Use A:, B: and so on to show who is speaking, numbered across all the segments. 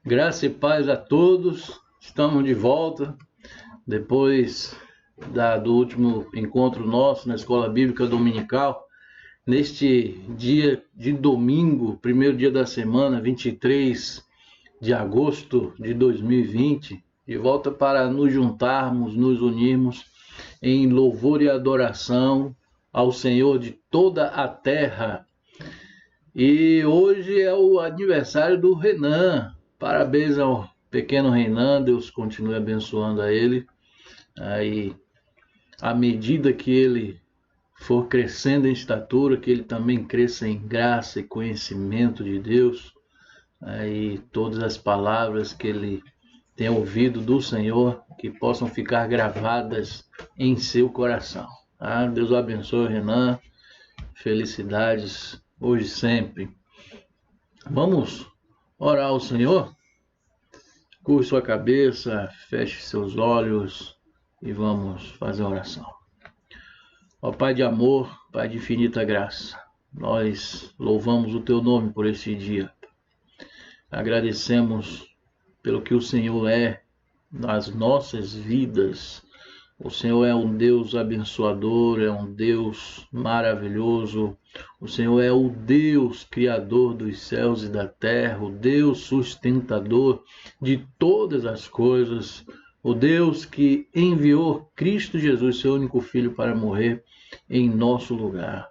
A: Graça e paz a todos. Estamos de volta depois do último encontro nosso na Escola Bíblica Dominical. Neste dia de domingo, primeiro dia da semana, 23 de agosto de 2020, de volta para nos juntarmos, nos unirmos em louvor e adoração ao Senhor de toda a terra. E hoje é o aniversário do Renan. Parabéns ao pequeno Renan, Deus continue abençoando a ele. Aí, à medida que ele for crescendo em estatura, que ele também cresça em graça e conhecimento de Deus. Aí, todas as palavras que ele tem ouvido do Senhor, que possam ficar gravadas em seu coração. Deus abençoe, Renan. Felicidades hoje e sempre. Vamos orar ao Senhor? Curve sua cabeça, feche seus olhos e vamos fazer a oração. Ó Pai de amor, Pai de infinita graça, nós louvamos o Teu nome por esse dia. Agradecemos pelo que o Senhor é nas nossas vidas. O Senhor é um Deus abençoador, é um Deus maravilhoso. O Senhor é o Deus criador dos céus e da terra, o Deus sustentador de todas as coisas, o Deus que enviou Cristo Jesus, seu único Filho, para morrer em nosso lugar.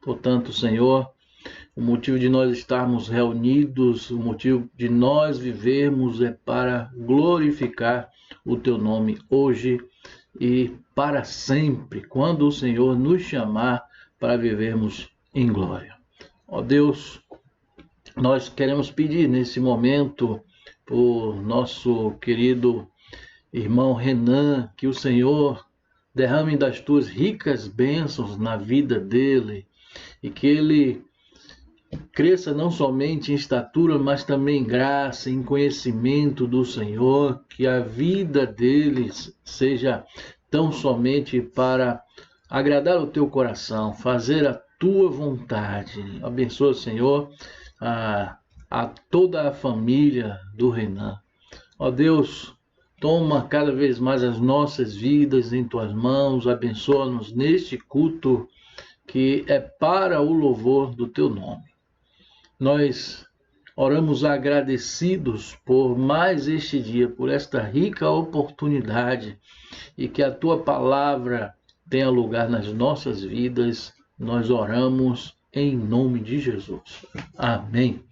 A: Portanto, Senhor, o motivo de nós estarmos reunidos, o motivo de nós vivermos é para glorificar o Teu nome hoje e para sempre, quando o Senhor nos chamar para vivermos em glória. Ó Deus, nós queremos pedir nesse momento por nosso querido irmão Renan, que o Senhor derrame das Tuas ricas bênçãos na vida dele e que ele cresça não somente em estatura, mas também em graça, em conhecimento do Senhor, que a vida deles seja tão somente para agradar o Teu coração, fazer a Tua vontade. Abençoa, Senhor, a toda a família do Renan. Ó Deus, toma cada vez mais as nossas vidas em Tuas mãos, abençoa-nos neste culto que é para o louvor do Teu nome. Nós oramos agradecidos por mais este dia, por esta rica oportunidade e que a Tua palavra tenha lugar nas nossas vidas. Nós oramos em nome de Jesus. Amém.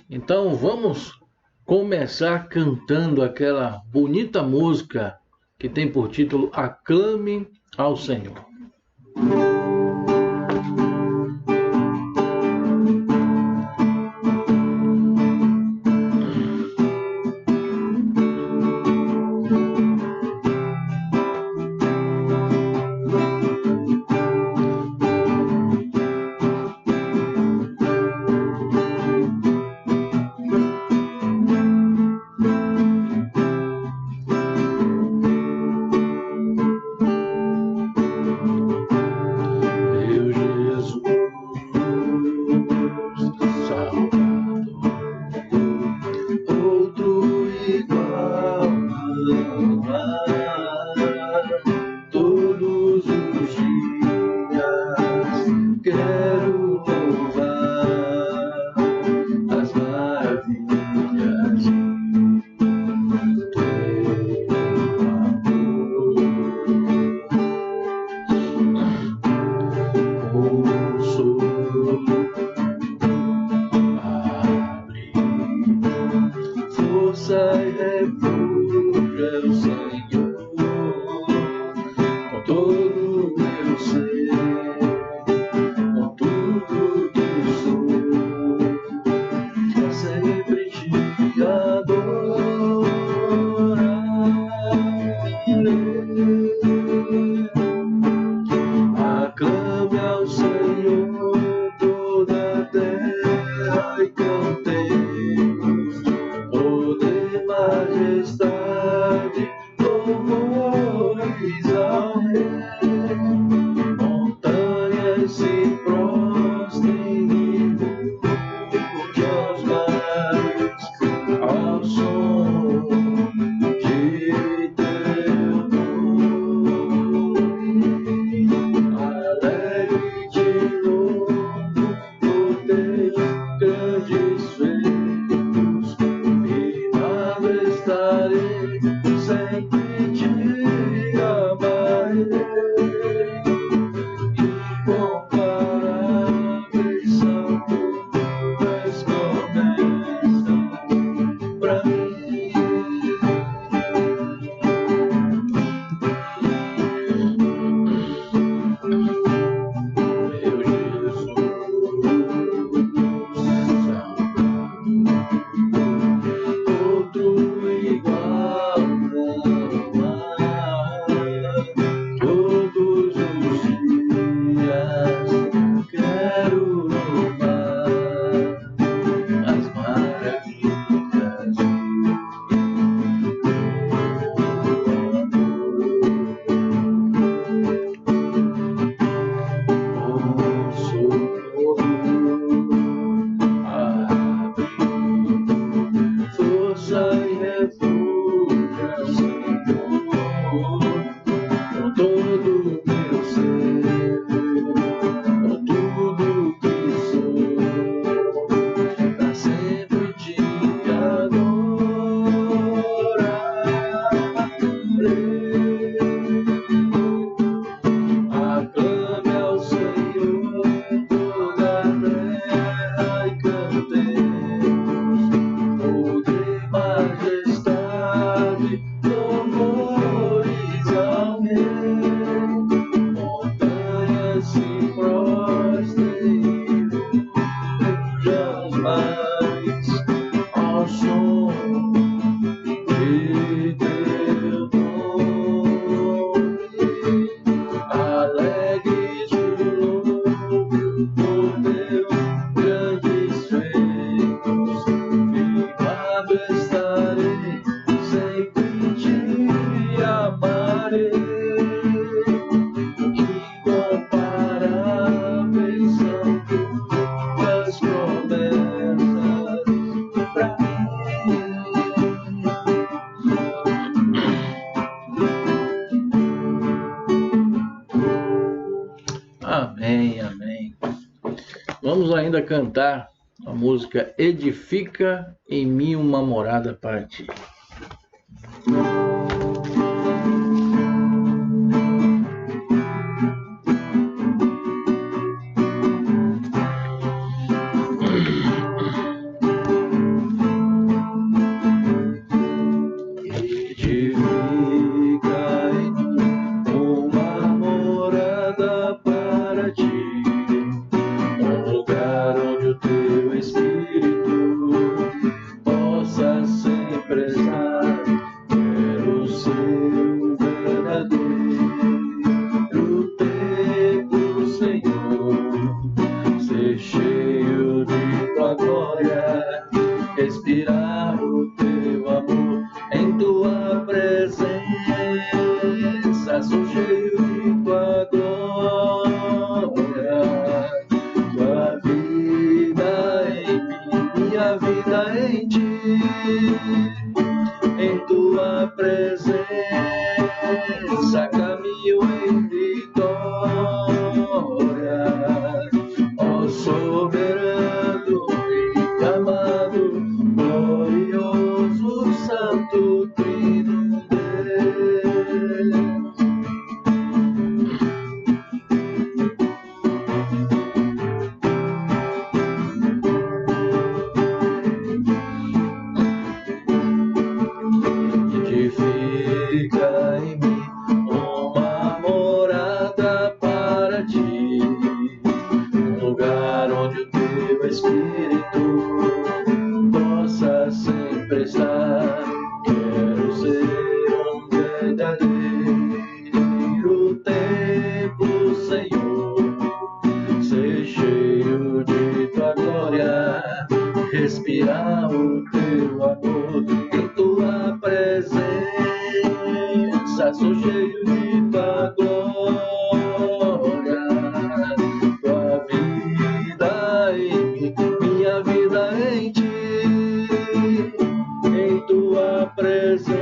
A: Então vamos começar cantando aquela bonita música que tem por título Aclame ao Senhor. ao som de teu nome, alegres de louvor por teus grandes feitos, firmado estarei, sempre te amarei. Incomparáveis são tuas promessas pra mim. Amém, amém. Vamos ainda cantar a música Edifica em mim uma morada para ti. Respirar o teu amor em tua presença, sou cheio de tua glória, tua vida em mim, minha vida em ti, em tua presença caminho em vitória, ó soberano e amado, glorioso, santo, trino Deus. Edifica em mim uma morada para ti, um lugar onde o teu Espírito possa sempre estar. Quero ser um verdadeiro templo, Senhor, ser cheio de tua glória, respirar o teu amor em tua presença, sou cheio de tua glória, tua vida em mim, minha vida em ti, em tua presença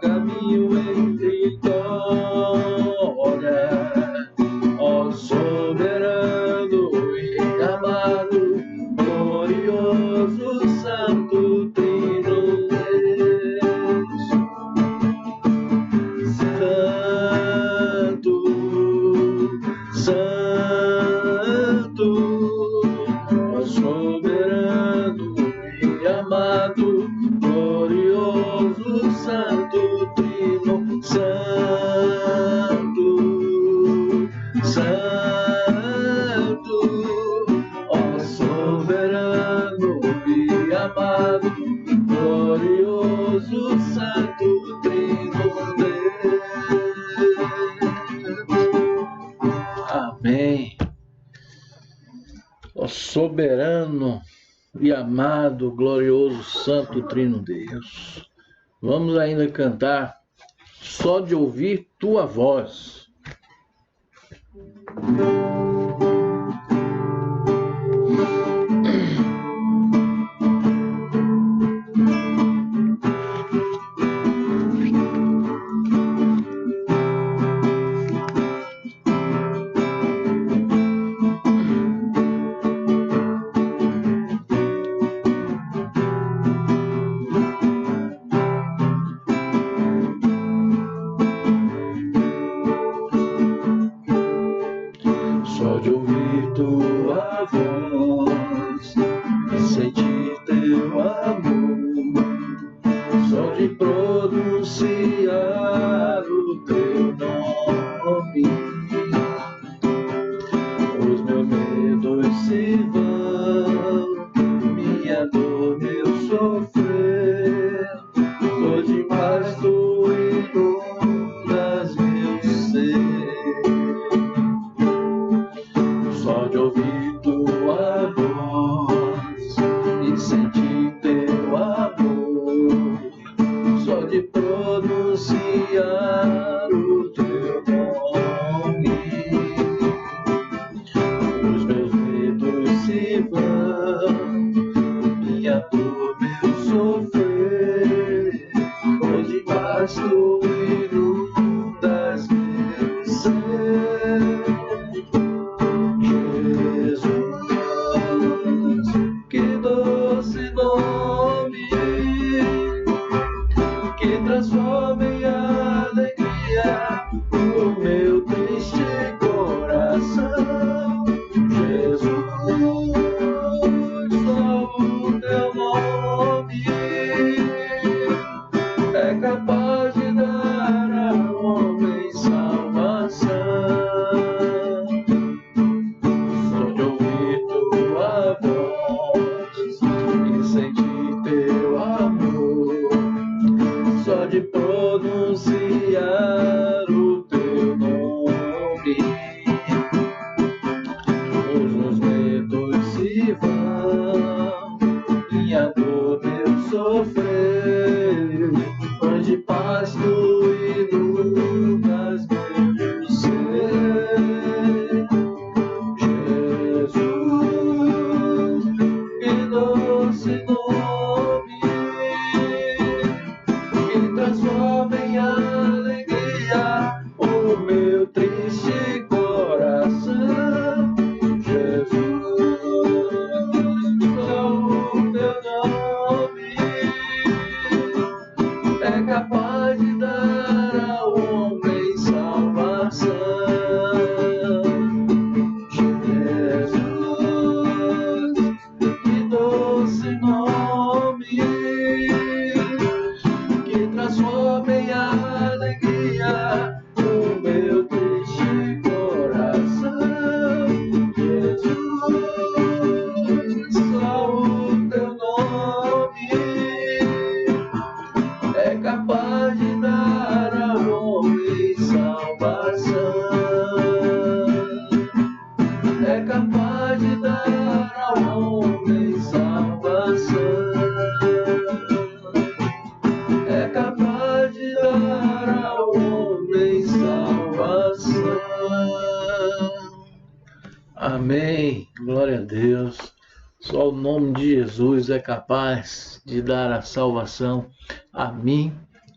A: caminho em vitória, ó soberano e amado, glorioso, santo, trino Deus. Santo, santo, ó soberano e amado, glorioso, santo, trino, santo, santo, ó soberano e amado, glorioso, santo, trino Deus. Amém. Ó soberano e amado, glorioso, santo, trino Deus. Vamos ainda cantar Só de Ouvir Tua Voz. Só de ouvir tua voz, sentir teu amor, só de pronunciar o teu nome, os meus medos se vão sofrer, hoje mais tu inundas meu ser. Só de ouvir tua voz e sentir teu amor, só de pronunciar o teu nome, os meus medos se vão, minha dor, meu sofrer, hoje mais tu inundas meu ser. Jesus, que doce nome, que transforma em alegria o meu triste coração. Jesus, só o teu nome é capaz de dar ao homem salvação. Só de ouvir tua voz e sentir teu amor, só de pronunciar o teu nome, os meus medos se vão, minha dor, meu sofrer, paz de paz tu inundas meu ser. Jesus, que doce nome, que transforma em alegria o meu triste coração. Jesus, só o teu nome é capaz de dar ao homem salvação. Jesus, que doce nome, que transforma em alegria o meu triste coração. Jesus, só o teu nome é capaz de dar ao homem salvação, é capaz de dar ao homem salvação, é capaz de dar ao homem salvação. Amém, glória a Deus. Só o nome de Jesus é capaz de dar a salvação a mim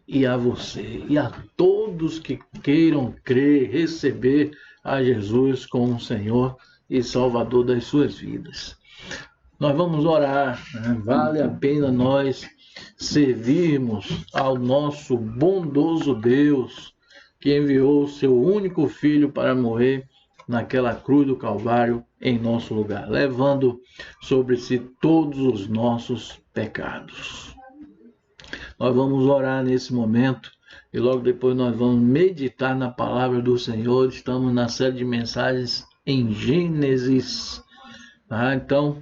A: e a você, e a todos que queiram crer, receber a Jesus como Senhor e Salvador das suas vidas. Nós vamos orar, né? Vale a pena nós servirmos ao nosso bondoso Deus, que enviou o seu único Filho para morrer naquela cruz do Calvário em nosso lugar, levando sobre si todos os nossos pecados. Nós vamos orar nesse momento e logo depois nós vamos meditar na palavra do Senhor. Estamos na série de mensagens em Gênesis. Então,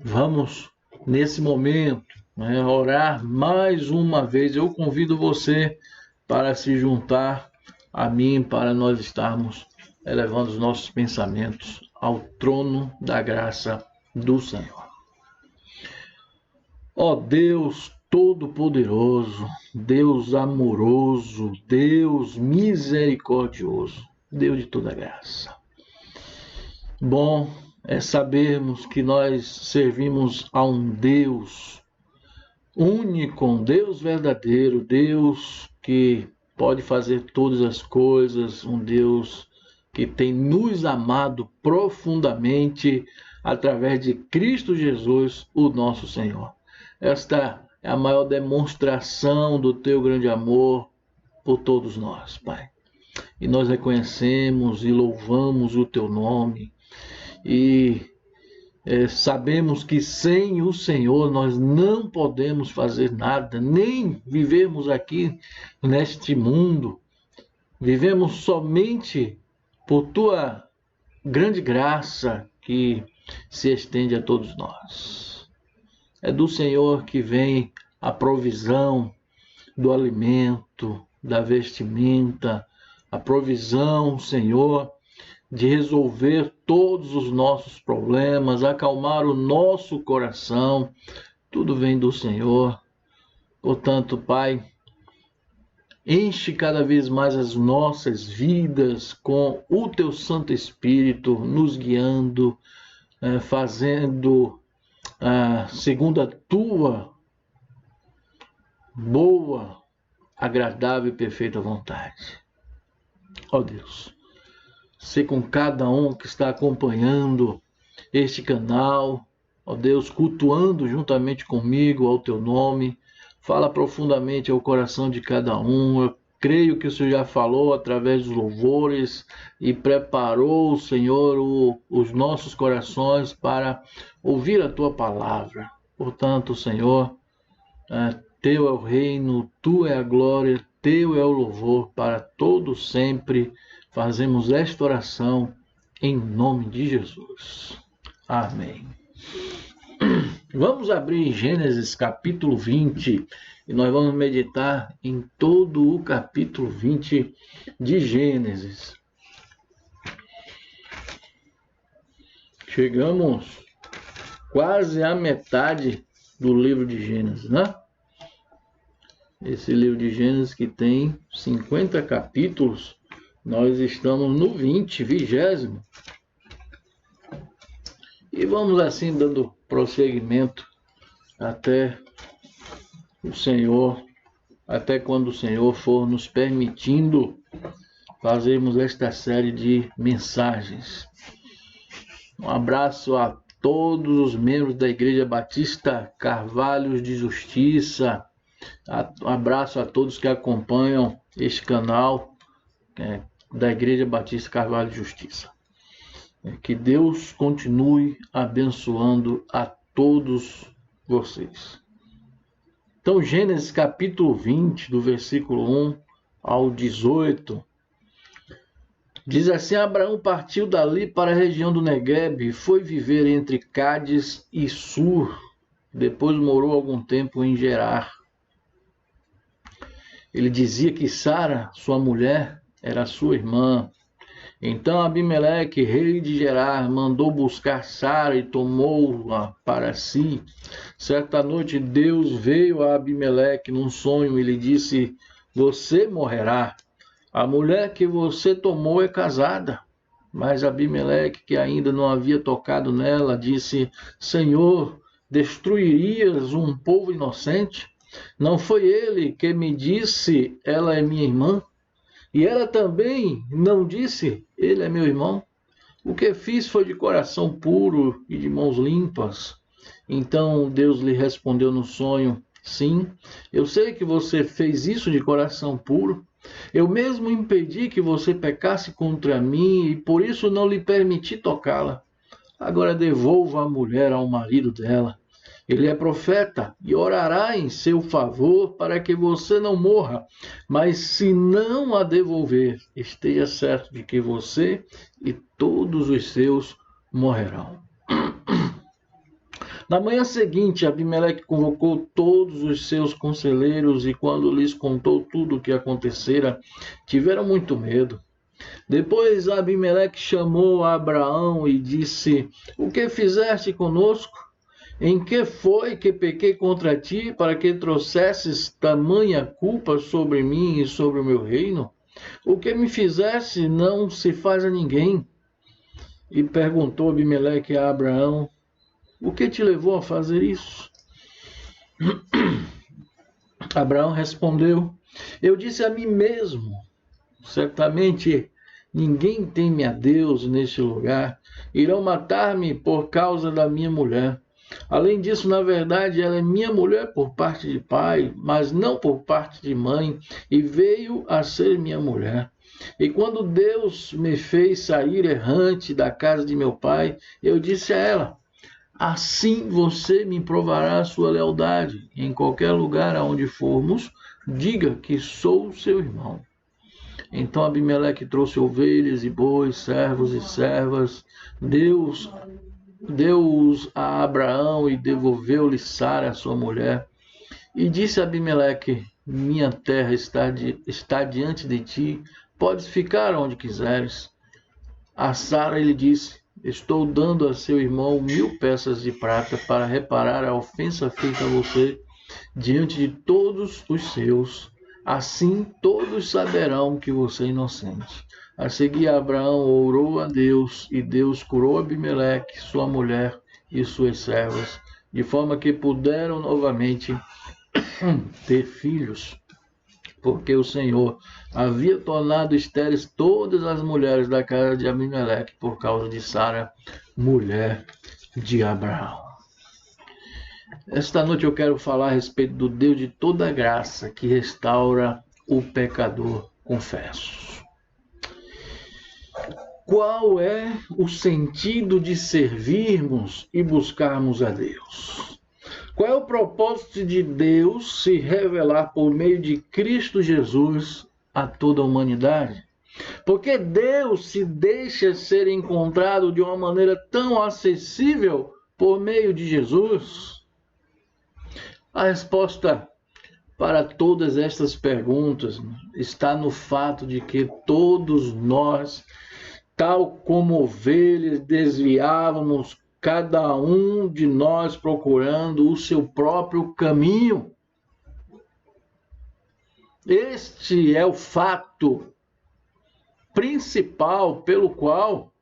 A: vamos nesse momento, né, orar mais uma vez. Eu convido você para se juntar a mim, para nós estarmos elevando os nossos pensamentos ao trono da graça do Senhor. Ó Deus Todo-Poderoso, Deus amoroso, Deus misericordioso, Deus de toda graça. Bom é sabermos que nós servimos a um Deus único, um Deus verdadeiro, Deus que pode fazer todas as coisas, um Deus que tem nos amado profundamente através de Cristo Jesus, o nosso Senhor. Esta é a maior demonstração do teu grande amor por todos nós, Pai. E nós reconhecemos e louvamos o teu nome. E sabemos que sem o Senhor nós não podemos fazer nada, nem vivermos aqui neste mundo. Vivemos somente por tua grande graça que se estende a todos nós. É do Senhor que vem a provisão do alimento, da vestimenta, a provisão, Senhor, de resolver todos os nossos problemas, acalmar o nosso coração. Tudo vem do Senhor. Portanto, Pai, enche cada vez mais as nossas vidas com o Teu Santo Espírito, nos guiando, fazendo segundo a Tua boa, agradável e perfeita vontade. Ó Deus, ser com cada um que está acompanhando este canal, ó Deus, cultuando juntamente comigo ao Teu nome. Fala profundamente ao coração de cada um. Eu creio que o Senhor já falou através dos louvores e preparou, Senhor, os nossos corações para ouvir a Tua palavra. Portanto, Senhor, Teu é o reino, Tu é a glória, Teu é o louvor para todo sempre. Fazemos esta oração em nome de Jesus. Amém. Vamos abrir Gênesis capítulo 20 e nós vamos meditar em todo o capítulo 20 de Gênesis. Chegamos quase à metade do livro de Gênesis, né? Esse livro de Gênesis que tem 50 capítulos, nós estamos no 20º. E vamos assim dando prosseguimento até quando o Senhor for nos permitindo fazermos esta série de mensagens. Um abraço a todos os membros da Igreja Batista Carvalhos de Justiça. Um abraço a todos que acompanham este canal da Igreja Batista Carvalho de Justiça. Que Deus continue abençoando a todos vocês. Então, Gênesis capítulo 20, do versículo 1 ao 18, diz assim: Abraão partiu dali para a região do Neguebe e foi viver entre Cádiz e Sur. Depois morou algum tempo em Gerar. Ele dizia que Sara, sua mulher, era sua irmã. Então Abimeleque, rei de Gerar, mandou buscar Sara e tomou-a para si. Certa noite Deus veio a Abimeleque num sonho e lhe disse: Você morrerá. A mulher que você tomou é casada. Mas Abimeleque, que ainda não havia tocado nela, disse: Senhor, destruirias um povo inocente? Não foi ele que me disse: Ela é minha irmã? E ela também não disse: Ele é meu irmão? O que fiz foi de coração puro e de mãos limpas. Então Deus lhe respondeu no sonho: Sim, eu sei que você fez isso de coração puro. Eu mesmo impedi que você pecasse contra mim e por isso não lhe permiti tocá-la. Agora devolva a mulher ao marido dela. Ele é profeta e orará em seu favor para que você não morra. Mas se não a devolver, esteja certo de que você e todos os seus morrerão. Na manhã seguinte, Abimeleque convocou todos os seus conselheiros e quando lhes contou tudo o que acontecera, tiveram muito medo. Depois Abimeleque chamou a Abraão e disse: O que fizeste conosco? Em que foi que pequei contra ti, para que trouxesses tamanha culpa sobre mim e sobre o meu reino? O que me fizeste não se faz a ninguém. E perguntou Abimeleque a Abraão: O que te levou a fazer isso? Abraão respondeu: Eu disse a mim mesmo, certamente ninguém teme a Deus neste lugar. Irão matar-me por causa da minha mulher. Além disso, na verdade, ela é minha mulher por parte de pai, mas não por parte de mãe, e veio a ser minha mulher. E quando Deus me fez sair errante da casa de meu pai, eu disse a ela: Assim você me provará a sua lealdade. Em qualquer lugar aonde formos, diga que sou seu irmão. Então Abimeleque trouxe ovelhas e bois, servos e servas. Deus deu-os a Abraão e devolveu-lhe Sara, sua mulher. E disse a Abimeleque: minha terra está diante de ti, podes ficar onde quiseres. A Sara ele disse: estou dando a seu irmão 1000 peças de prata para reparar a ofensa feita a você diante de todos os seus. Assim todos saberão que você é inocente. A seguir, Abraão orou a Deus, e Deus curou Abimeleque, sua mulher e suas servas, de forma que puderam novamente ter filhos, porque o Senhor havia tornado estéreis todas as mulheres da casa de Abimeleque por causa de Sara, mulher de Abraão. Esta noite eu quero falar a respeito do Deus de toda graça que restaura o pecador confesso. Qual é o sentido de servirmos e buscarmos a Deus? Qual é o propósito de Deus se revelar por meio de Cristo Jesus a toda a humanidade? Porque Deus se deixa ser encontrado de uma maneira tão acessível por meio de Jesus? A resposta para todas estas perguntas está no fato de que todos nós, tal como ovelhas, desviávamos, cada um de nós procurando o seu próprio caminho. Este é o fato principal pelo qual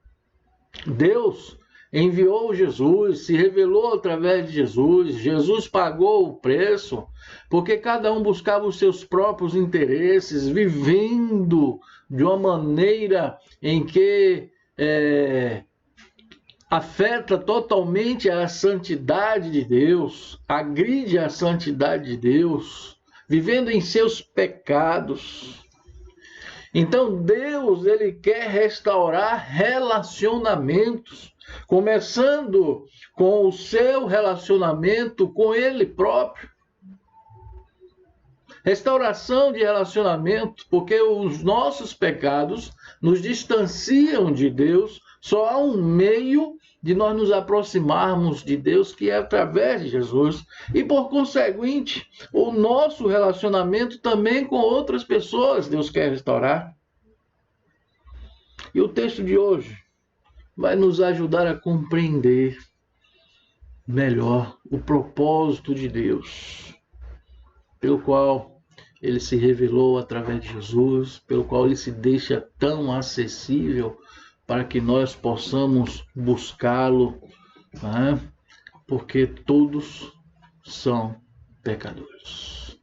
A: Deus enviou Jesus, se revelou através de Jesus. Jesus pagou o preço, porque cada um buscava os seus próprios interesses, vivendo de uma maneira em que afeta totalmente a santidade de Deus, agride a santidade de Deus, vivendo em seus pecados. Então Deus, ele quer restaurar relacionamentos, começando com o seu relacionamento com ele próprio. Restauração de relacionamento, porque os nossos pecados nos distanciam de Deus. Só há um meio de nós nos aproximarmos de Deus, que é através de Jesus. E, por conseguinte, o nosso relacionamento também com outras pessoas Deus quer restaurar. E o texto de hoje vai nos ajudar a compreender melhor o propósito de Deus, pelo qual ele se revelou através de Jesus, pelo qual ele se deixa tão acessível para que nós possamos buscá-lo, né? Porque todos são pecadores.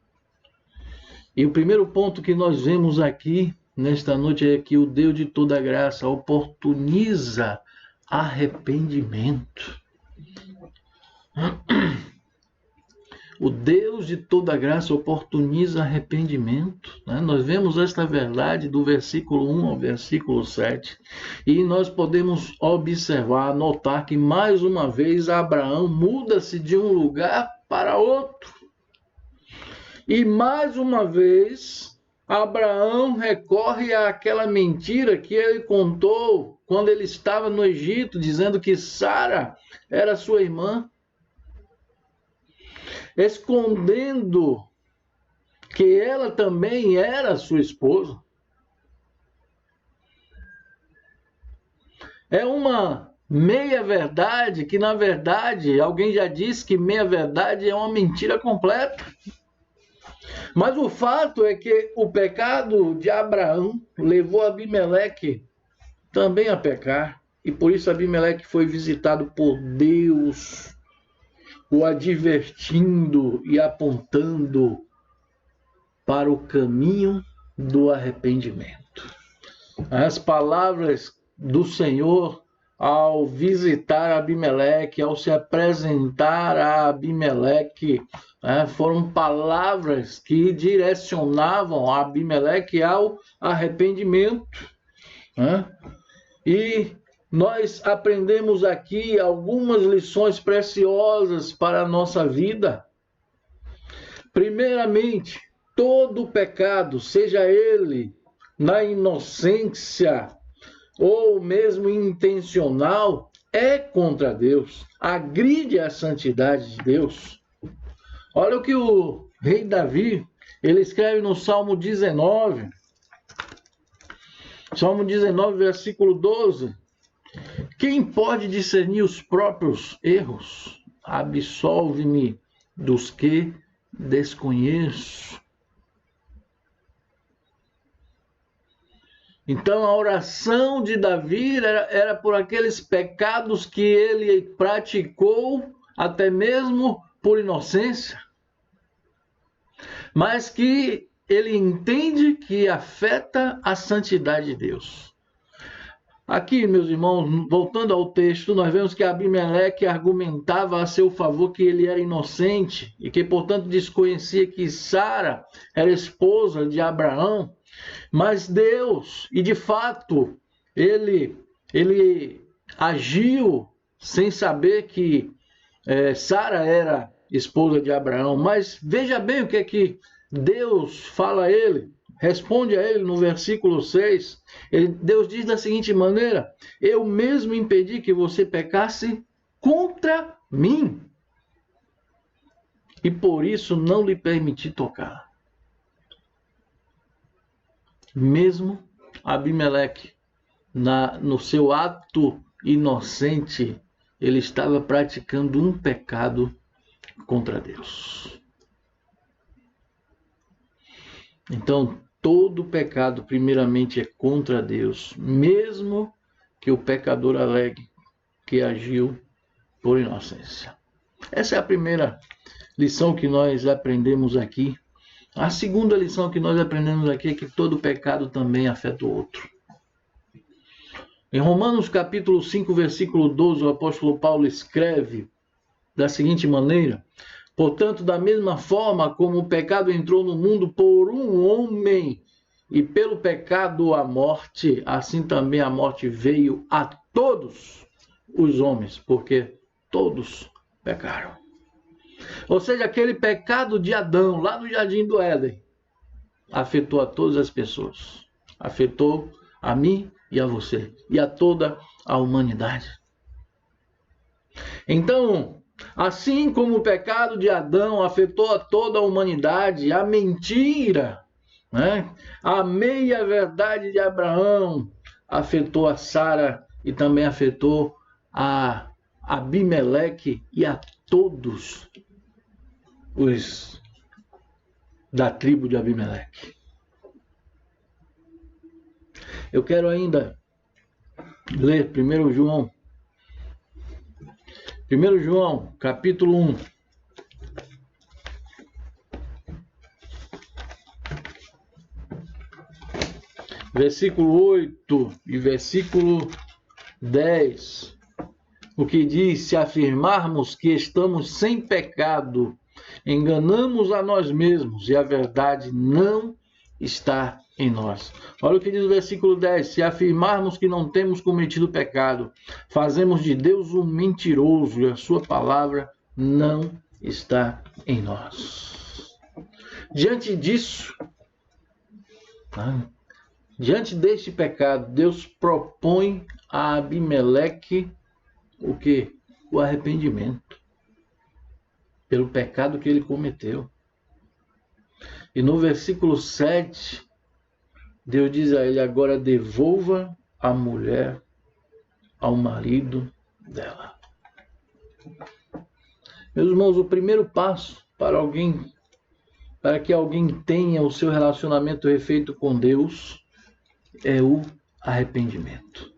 A: E o primeiro ponto que nós vemos aqui nesta noite é que o Deus de toda graça oportuniza arrependimento. O Deus de toda graça oportuniza arrependimento, né? Nós vemos esta verdade do versículo 1 ao versículo 7. E nós podemos observar, notar que mais uma vez Abraão muda-se de um lugar para outro. E mais uma vez Abraão recorre àquela mentira que ele contou quando ele estava no Egito, dizendo que Sara era sua irmã, escondendo que ela também era sua esposa. É uma meia-verdade que, na verdade, alguém já disse que meia-verdade é uma mentira completa. Mas o fato é que o pecado de Abraão levou Abimeleque também a pecar. E por isso Abimeleque foi visitado por Deus, o advertindo e apontando para o caminho do arrependimento. As palavras do Senhor ao visitar Abimeleque, ao se apresentar a Abimeleque, foram palavras que direcionavam a Abimeleque ao arrependimento. E nós aprendemos aqui algumas lições preciosas para a nossa vida. Primeiramente, todo pecado, seja ele na inocência ou mesmo intencional, é contra Deus, agride a santidade de Deus. Olha o que o rei Davi, ele escreve no Salmo 19. Salmo 19, versículo 12. Quem pode discernir os próprios erros? Absolve-me dos que desconheço. Então a oração de Davi era por aqueles pecados que ele praticou, até mesmo por inocência, mas que ele entende que afeta a santidade de Deus. Aqui, meus irmãos, voltando ao texto, nós vemos que Abimeleque argumentava a seu favor que ele era inocente e que, portanto, desconhecia que Sara era esposa de Abraão. Mas Deus, e de fato, ele agiu sem saber que Sara era esposa de Abraão. Mas veja bem o que é que Deus fala a ele. Responde a ele no versículo 6, Deus diz da seguinte maneira: eu mesmo impedi que você pecasse contra mim, e por isso não lhe permiti tocar. Mesmo Abimeleque, no seu ato inocente, ele estava praticando um pecado contra Deus. Então, todo pecado, primeiramente, é contra Deus, mesmo que o pecador alegue que agiu por inocência. Essa é a primeira lição que nós aprendemos aqui. A segunda lição que nós aprendemos aqui é que todo pecado também afeta o outro. Em Romanos capítulo 5, versículo 12, o apóstolo Paulo escreve da seguinte maneira: portanto, da mesma forma como o pecado entrou no mundo por um homem, e pelo pecado a morte, assim também a morte veio a todos os homens, porque todos pecaram. Ou seja, aquele pecado de Adão, lá no Jardim do Éden, afetou a todas as pessoas. Afetou a mim e a você, e a toda a humanidade. Então, assim como o pecado de Adão afetou a toda a humanidade, a mentira, a meia-verdade de Abraão afetou a Sara e também afetou a Abimeleque e a todos os da tribo de Abimeleque. Eu quero ainda ler 1 João, capítulo 1. Versículo 8 e versículo 10. O que diz: se afirmarmos que estamos sem pecado, enganamos a nós mesmos e a verdade não está em nós. Olha o que diz o versículo 10. Se afirmarmos que não temos cometido pecado, fazemos de Deus um mentiroso e a sua palavra não está em nós. Diante disso, diante deste pecado, Deus propõe a Abimeleque o quê? O arrependimento pelo pecado que ele cometeu. E no versículo 7, Deus diz a ele: agora devolva a mulher ao marido dela. Meus irmãos, o primeiro passo para que alguém tenha o seu relacionamento refeito com Deus é o arrependimento.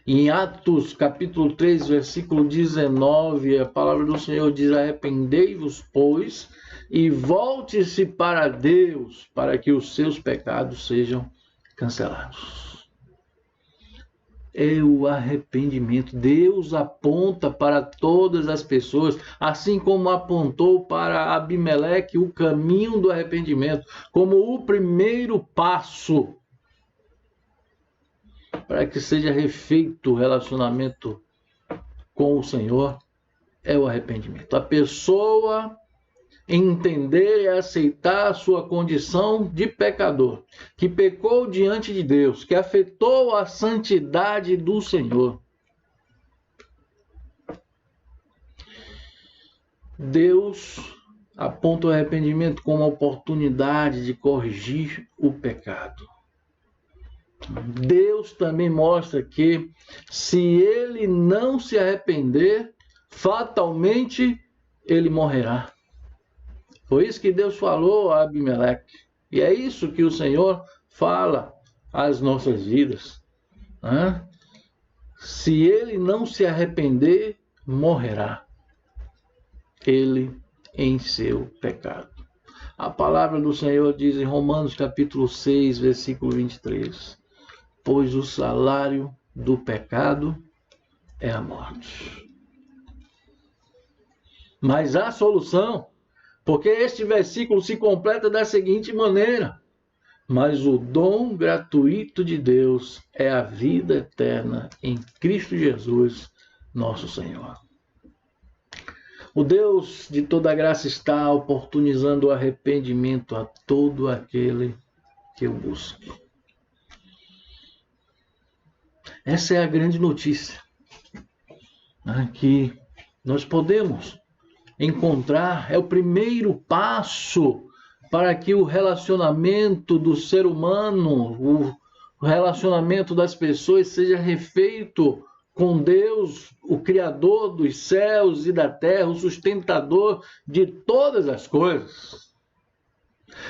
A: Em Atos capítulo 3, versículo 19, a palavra do Senhor diz: arrependei-vos, pois, e volte-se para Deus, para que os seus pecados sejam cancelados. É o arrependimento. Deus aponta para todas as pessoas, assim como apontou para Abimeleque o caminho do arrependimento, como o primeiro passo para que seja refeito o relacionamento com o Senhor, é o arrependimento. A pessoa entender e aceitar a sua condição de pecador, que pecou diante de Deus, que afetou a santidade do Senhor. Deus aponta o arrependimento como a oportunidade de corrigir o pecado. Deus também mostra que, se ele não se arrepender, fatalmente ele morrerá. Foi isso que Deus falou a Abimeleque. E é isso que o Senhor fala às nossas vidas. Se ele não se arrepender, morrerá ele em seu pecado. A palavra do Senhor diz em Romanos capítulo 6, versículo 23, pois o salário do pecado é a morte. Mas há solução, porque este versículo se completa da seguinte maneira: mas o dom gratuito de Deus é a vida eterna em Cristo Jesus, nosso Senhor. O Deus de toda graça está oportunizando o arrependimento a todo aquele que o busque. Essa é a grande notícia, que nós podemos encontrar, é o primeiro passo para que o relacionamento do ser humano, o relacionamento das pessoas seja refeito com Deus, o Criador dos céus e da terra, o sustentador de todas as coisas.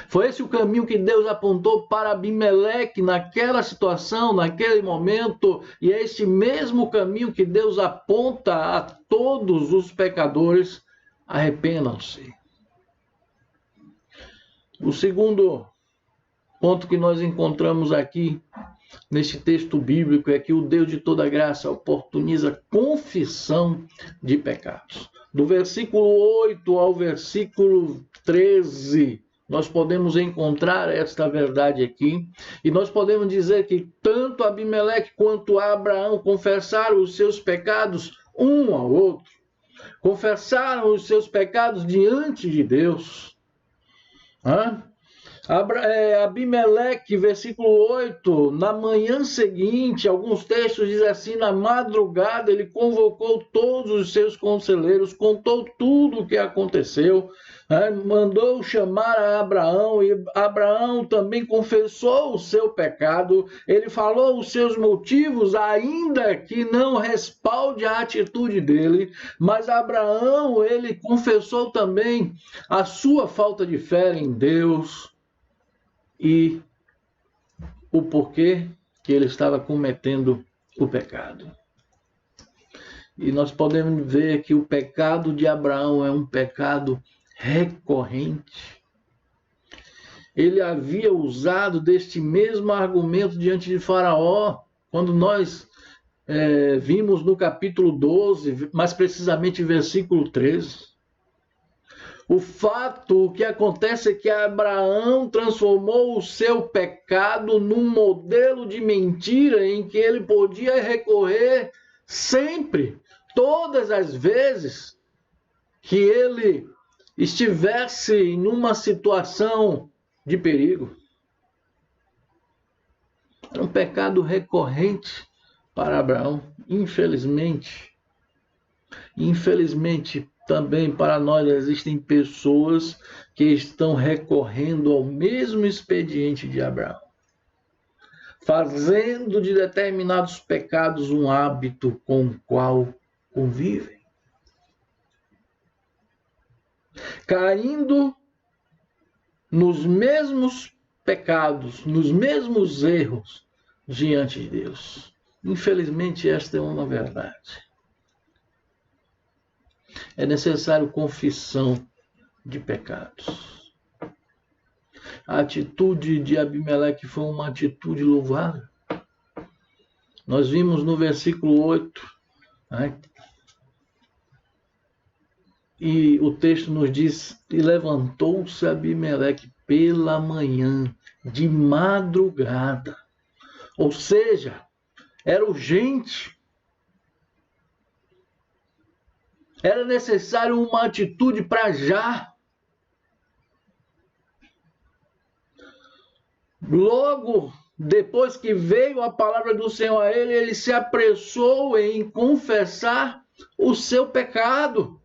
A: Foi esse o caminho que Deus apontou para Abimeleque naquela situação, naquele momento, e é esse mesmo caminho que Deus aponta a todos os pecadores: arrependam-se. O segundo ponto que nós encontramos aqui neste texto bíblico é que o Deus de toda graça oportuniza confissão de pecados. Do versículo 8 ao versículo 13, nós podemos encontrar esta verdade aqui, e nós podemos dizer que tanto Abimeleque quanto Abraão confessaram os seus pecados um ao outro. Confessaram os seus pecados diante de Deus. Abimeleque, versículo 8, na manhã seguinte, alguns textos dizem assim, na madrugada ele convocou todos os seus conselheiros, contou tudo o que aconteceu, mandou chamar a Abraão, e Abraão também confessou o seu pecado, ele falou os seus motivos, ainda que não respalde a atitude dele, mas Abraão, ele confessou também a sua falta de fé em Deus, e o porquê que ele estava cometendo o pecado. E nós podemos ver que o pecado de Abraão é um pecado recorrente. Ele havia usado deste mesmo argumento diante de Faraó, quando nós vimos no capítulo 12, mais precisamente versículo 13. O fato que acontece é que Abraão transformou o seu pecado num modelo de mentira em que ele podia recorrer sempre, todas as vezes que ele estivesse em uma situação de perigo. Era um pecado recorrente para Abraão, infelizmente. Infelizmente, também para nós existem pessoas que estão recorrendo ao mesmo expediente de Abraão, fazendo de determinados pecados um hábito com o qual convivem, caindo nos mesmos pecados, nos mesmos erros diante de Deus. Infelizmente, esta é uma verdade. É necessário confissão de pecados. A atitude de Abimeleque foi uma atitude louvável. Nós vimos no versículo 8, e o texto nos diz, e levantou-se Abimeleque pela manhã, de madrugada. Ou seja, era urgente. Era necessário uma atitude para já. Logo depois que veio a palavra do Senhor a ele, ele se apressou em confessar o seu pecado.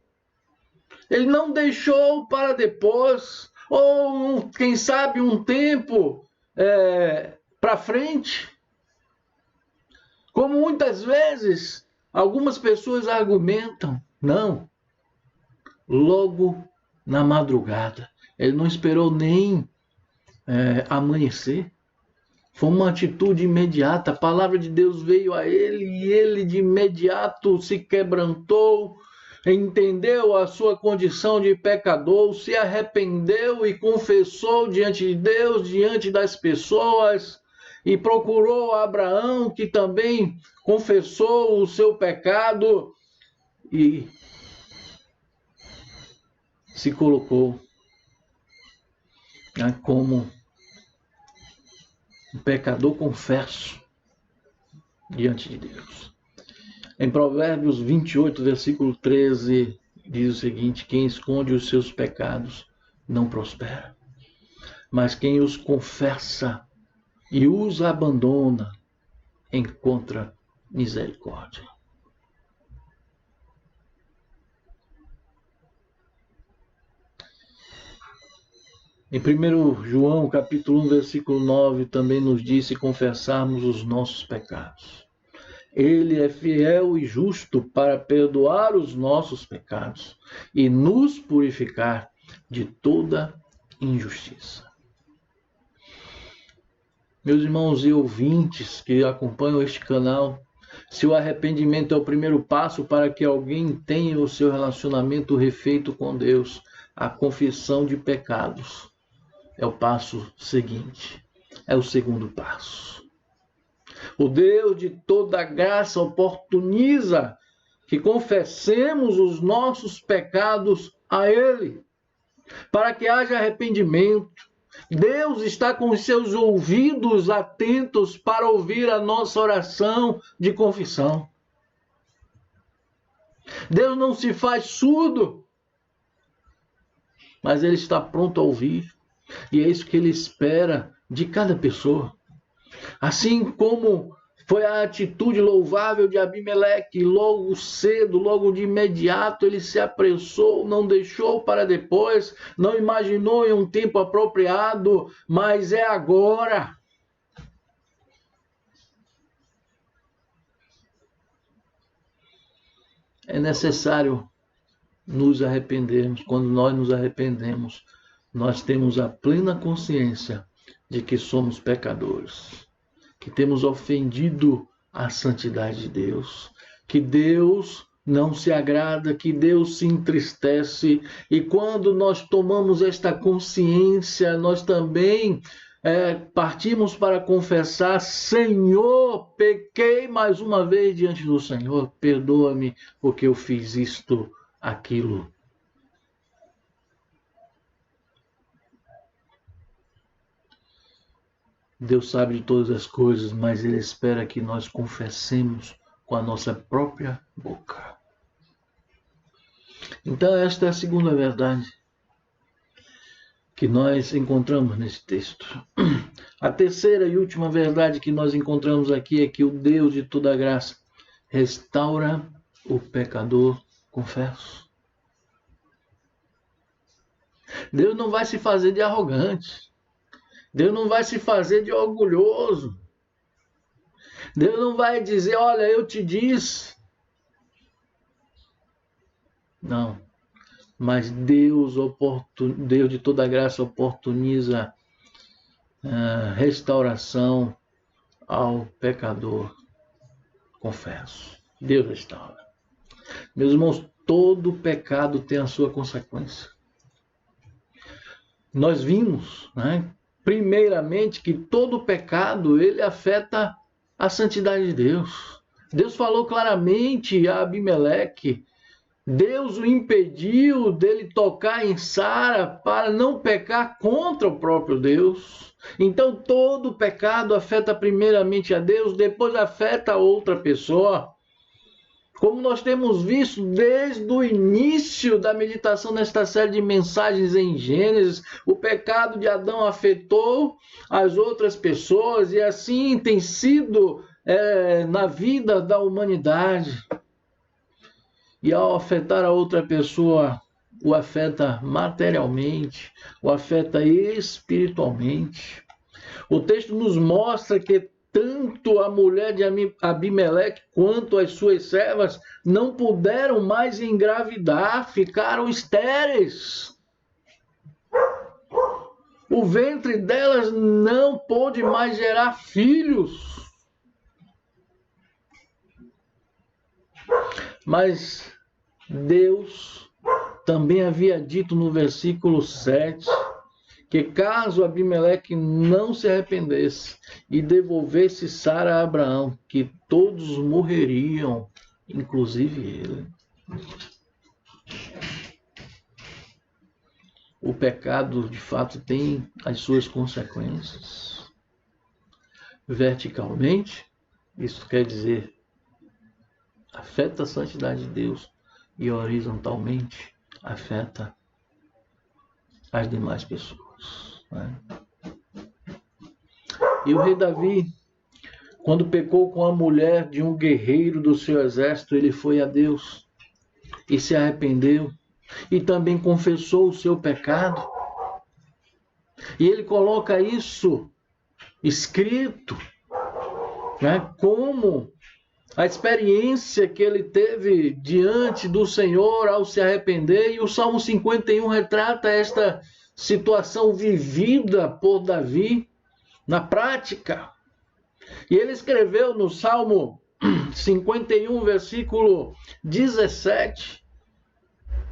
A: Ele não deixou para depois, ou quem sabe um tempo para frente. Como muitas vezes algumas pessoas argumentam, não, logo na madrugada. Ele não esperou nem amanhecer. Foi uma atitude imediata. A palavra de Deus veio a ele e ele de imediato se quebrantou, entendeu a sua condição de pecador, se arrependeu e confessou diante de Deus, diante das pessoas, e procurou Abraão, que também confessou o seu pecado e se colocou como um pecador confesso diante de Deus. Em Provérbios 28, versículo 13, diz o seguinte: quem esconde os seus pecados não prospera, mas quem os confessa e os abandona encontra misericórdia. Em 1 João, capítulo 1, versículo 9, também nos diz se confessarmos os nossos pecados. Ele é fiel e justo para perdoar os nossos pecados e nos purificar de toda injustiça. Meus irmãos e ouvintes que acompanham este canal, se o arrependimento é o primeiro passo para que alguém tenha o seu relacionamento refeito com Deus, a confissão de pecados é o passo seguinte, é o segundo passo. O Deus de toda graça oportuniza que confessemos os nossos pecados a Ele, para que haja arrependimento. Deus está com os seus ouvidos atentos para ouvir a nossa oração de confissão. Deus não se faz surdo, mas Ele está pronto a ouvir. E é isso que Ele espera de cada pessoa. Assim como foi a atitude louvável de Abimeleque, logo cedo, logo de imediato, ele se apressou, não deixou para depois, não imaginou em um tempo apropriado, mas é agora. É necessário nos arrependermos. Quando nós nos arrependemos, nós temos a plena consciência de que somos pecadores, que temos ofendido a santidade de Deus, que Deus não se agrada, que Deus se entristece. E quando nós tomamos esta consciência, nós também partimos para confessar: Senhor, pequei mais uma vez diante do Senhor, perdoa-me porque eu fiz isto, aquilo. Deus sabe de todas as coisas, mas Ele espera que nós confessemos com a nossa própria boca. Então, esta é a segunda verdade que nós encontramos nesse texto. A terceira e última verdade que nós encontramos aqui é que o Deus de toda graça restaura o pecador confesso. Deus não vai se fazer de arrogante. Deus não vai se fazer de orgulhoso. Deus não vai dizer: olha, eu te disse. Não. Mas Deus de toda graça oportuniza restauração ao pecador confesso. Deus restaura. Meus irmãos, todo pecado tem a sua consequência. Nós vimos, primeiramente, que todo pecado ele afeta a santidade de Deus. Deus falou claramente a Abimeleque. Deus o impediu dele tocar em Sara para não pecar contra o próprio Deus. Então todo pecado afeta primeiramente a Deus, depois afeta a outra pessoa. Como nós temos visto desde o início da meditação nesta série de mensagens em Gênesis, o pecado de Adão afetou as outras pessoas e assim tem sido na vida da humanidade. E ao afetar a outra pessoa, o afeta materialmente, o afeta espiritualmente. O texto nos mostra que tanto a mulher de Abimeleque quanto as suas servas não puderam mais engravidar, ficaram estéreis. O ventre delas não pôde mais gerar filhos. Mas Deus também havia dito no versículo 7 que caso Abimeleque não se arrependesse e devolvesse Sara a Abraão, que todos morreriam, inclusive ele. O pecado, de fato, tem as suas consequências. Verticalmente, isso quer dizer, afeta a santidade de Deus, e horizontalmente afeta as demais pessoas, né? E o rei Davi, quando pecou com a mulher de um guerreiro do seu exército, ele foi a Deus e se arrependeu e também confessou o seu pecado. E ele coloca isso escrito, né, como a experiência que ele teve diante do Senhor ao se arrepender. E o Salmo 51 retrata esta situação vivida por Davi na prática. E ele escreveu no Salmo 51, versículo 17,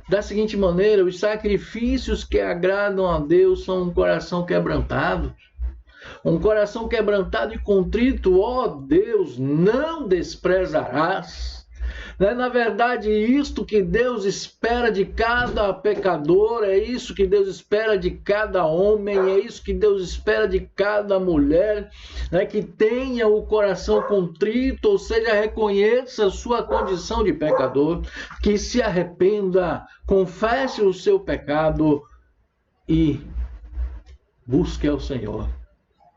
A: da seguinte maneira: os sacrifícios que agradam a Deus são um coração quebrantado. Um coração quebrantado e contrito, ó Deus, não desprezarás. Na verdade, isto que Deus espera de cada pecador, é isso que Deus espera de cada homem, é isso que Deus espera de cada mulher, né, que tenha o coração contrito, ou seja, reconheça sua condição de pecador, que se arrependa, confesse o seu pecado e busque ao Senhor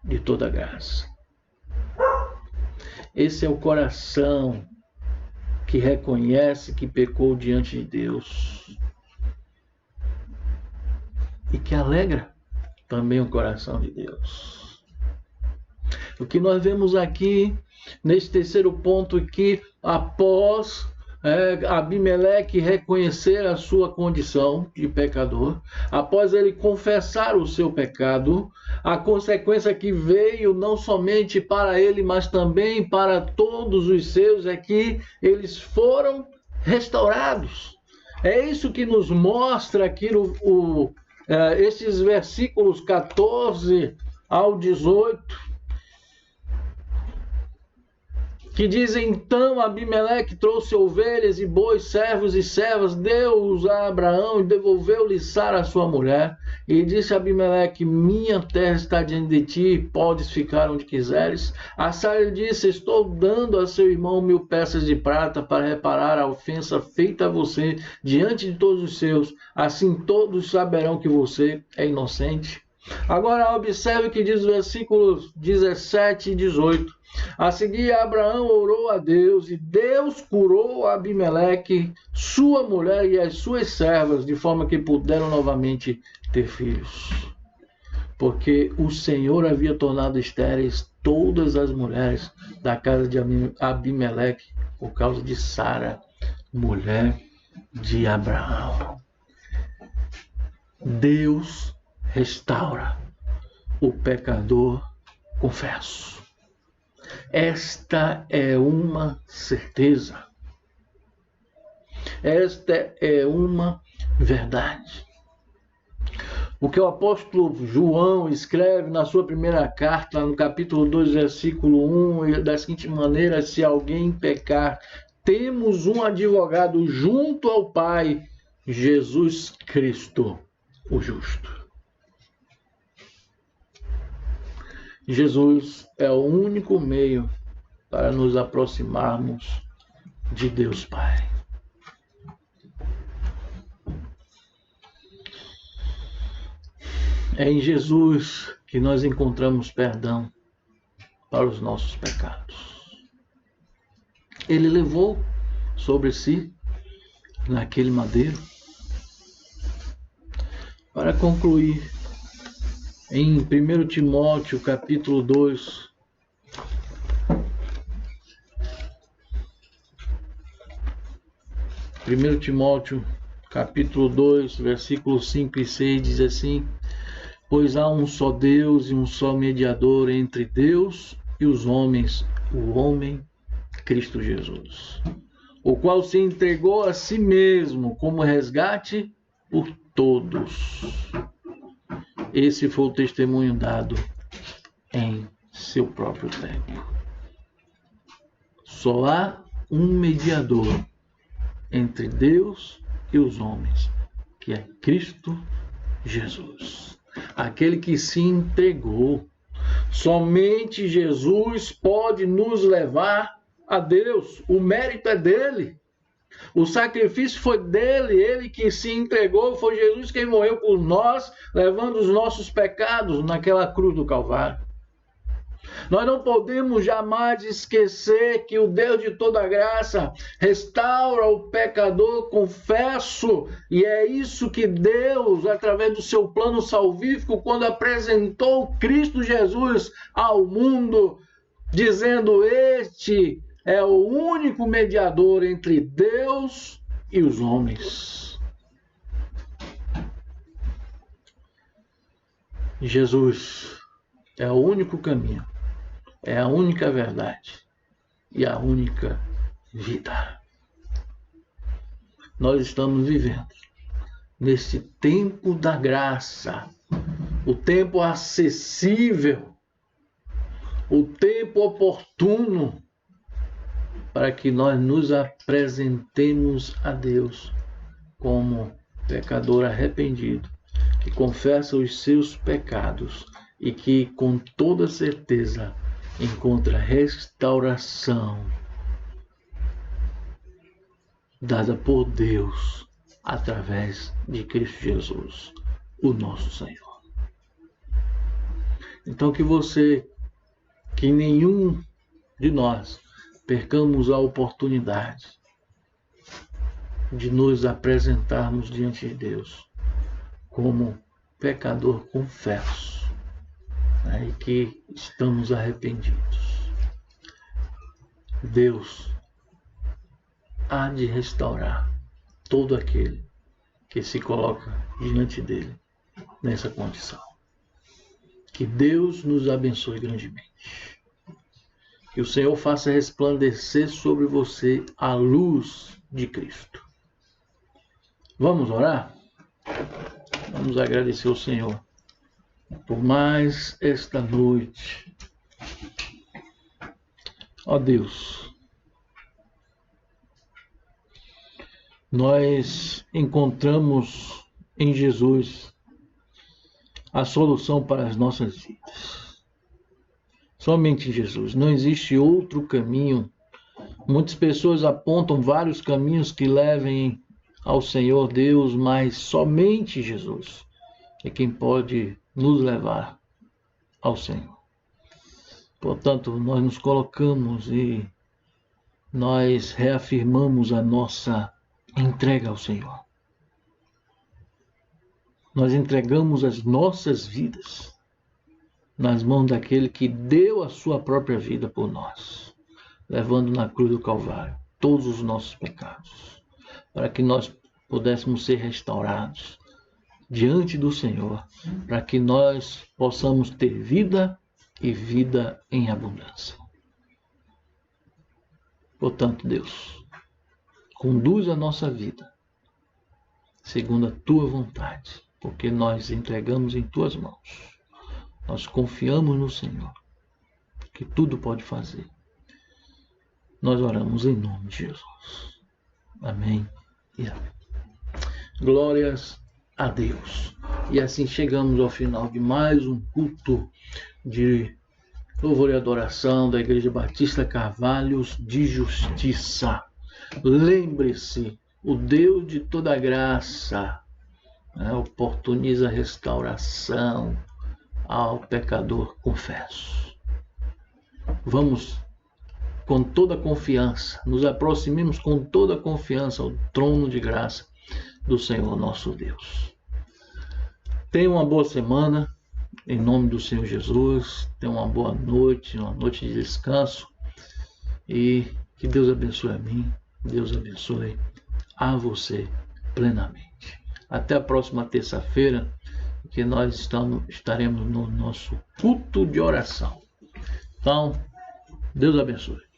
A: de toda graça. Esse é o coração que reconhece que pecou diante de Deus e que alegra também o coração de Deus. O que nós vemos aqui nesse terceiro ponto é que após Abimeleque reconhecer a sua condição de pecador, após ele confessar o seu pecado, a consequência que veio não somente para ele, mas também para todos os seus, é que eles foram restaurados. É isso que nos mostra aqui esses versículos 14 ao 18, que diz: então Abimeleque trouxe ovelhas e bois, servos e servas, deu-os a Abraão e devolveu-lhe Sara, sua mulher. E disse a Abimeleque: minha terra está diante de ti, podes ficar onde quiseres. A Sara lhe disse: estou dando a seu irmão 1000 peças de prata para reparar a ofensa feita a você diante de todos os seus. Assim todos saberão que você é inocente. Agora observe o que diz os versículos 17 e 18. A seguir, Abraão orou a Deus, e Deus curou Abimeleque, sua mulher e as suas servas, de forma que puderam novamente ter filhos. Porque o Senhor havia tornado estéreis todas as mulheres da casa de Abimeleque, por causa de Sara, mulher de Abraão. Deus restaura o pecador confesso. Esta é uma certeza. Esta é uma verdade. O que o apóstolo João escreve na sua primeira carta, no capítulo 2, versículo 1, da seguinte maneira: se alguém pecar, temos um advogado junto ao Pai, Jesus Cristo, o justo. Jesus é o único meio para nos aproximarmos de Deus Pai. É em Jesus que nós encontramos perdão para os nossos pecados. Ele levou sobre si, naquele madeiro, Para concluir, em 1 Timóteo, capítulo 2, capítulo 2, versículos 5 e 6, diz assim: pois há um só Deus e um só mediador entre Deus e os homens, o homem Cristo Jesus, o qual se entregou a si mesmo como resgate por todos. Esse foi o testemunho dado em seu próprio tempo. Só há um mediador entre Deus e os homens, que é Cristo Jesus, aquele que se entregou. Somente Jesus pode nos levar a Deus. O mérito é dele. O sacrifício foi dele, ele que se entregou, foi Jesus quem morreu por nós, levando os nossos pecados naquela cruz do Calvário. Nós não podemos jamais esquecer que o Deus de toda graça restaura o pecador confesso, e é isso que Deus, através do seu plano salvífico, quando apresentou Cristo Jesus ao mundo, dizendo: este é o único mediador entre Deus e os homens. Jesus é o único caminho, é a única verdade e a única vida. Nós estamos vivendo nesse tempo da graça, o tempo acessível, o tempo oportuno para que nós nos apresentemos a Deus como pecador arrependido, que confessa os seus pecados e que com toda certeza encontra restauração dada por Deus através de Cristo Jesus, o nosso Senhor. Então que nenhum de nós percamos a oportunidade de nos apresentarmos diante de Deus como pecador confesso, né, e que estamos arrependidos. Deus há de restaurar todo aquele que se coloca diante dele nessa condição. Que Deus nos abençoe grandemente. Que o Senhor faça resplandecer sobre você a luz de Cristo. Vamos orar? Vamos agradecer ao Senhor por mais esta noite. Ó Deus, nós encontramos em Jesus a solução para as nossas vidas. Somente Jesus, não existe outro caminho. Muitas pessoas apontam vários caminhos que levem ao Senhor Deus, mas somente Jesus é quem pode nos levar ao Senhor. Portanto, nós nos colocamos e nós reafirmamos a nossa entrega ao Senhor. Nós entregamos as nossas vidas nas mãos daquele que deu a sua própria vida por nós, levando na cruz do Calvário todos os nossos pecados, para que nós pudéssemos ser restaurados diante do Senhor, para que nós possamos ter vida e vida em abundância. Portanto, Deus, conduz a nossa vida segundo a tua vontade, porque nós entregamos em tuas mãos. Nós confiamos no Senhor, que tudo pode fazer. Nós oramos em nome de Jesus. Amém e amém. Glórias a Deus. E assim chegamos ao final de mais um culto de louvor e adoração da Igreja Batista Carvalhos de Justiça. Lembre-se, o Deus de toda graça, oportuniza a restauração ao pecador confesso. Vamos com toda confiança, nos aproximemos com toda confiança ao trono de graça do Senhor nosso Deus. Tenha uma boa semana, em nome do Senhor Jesus. Tenha uma boa noite, uma noite de descanso. E que Deus abençoe a mim, Deus abençoe a você plenamente. Até a próxima terça-feira, que nós estaremos no nosso culto de oração. Então, Deus abençoe.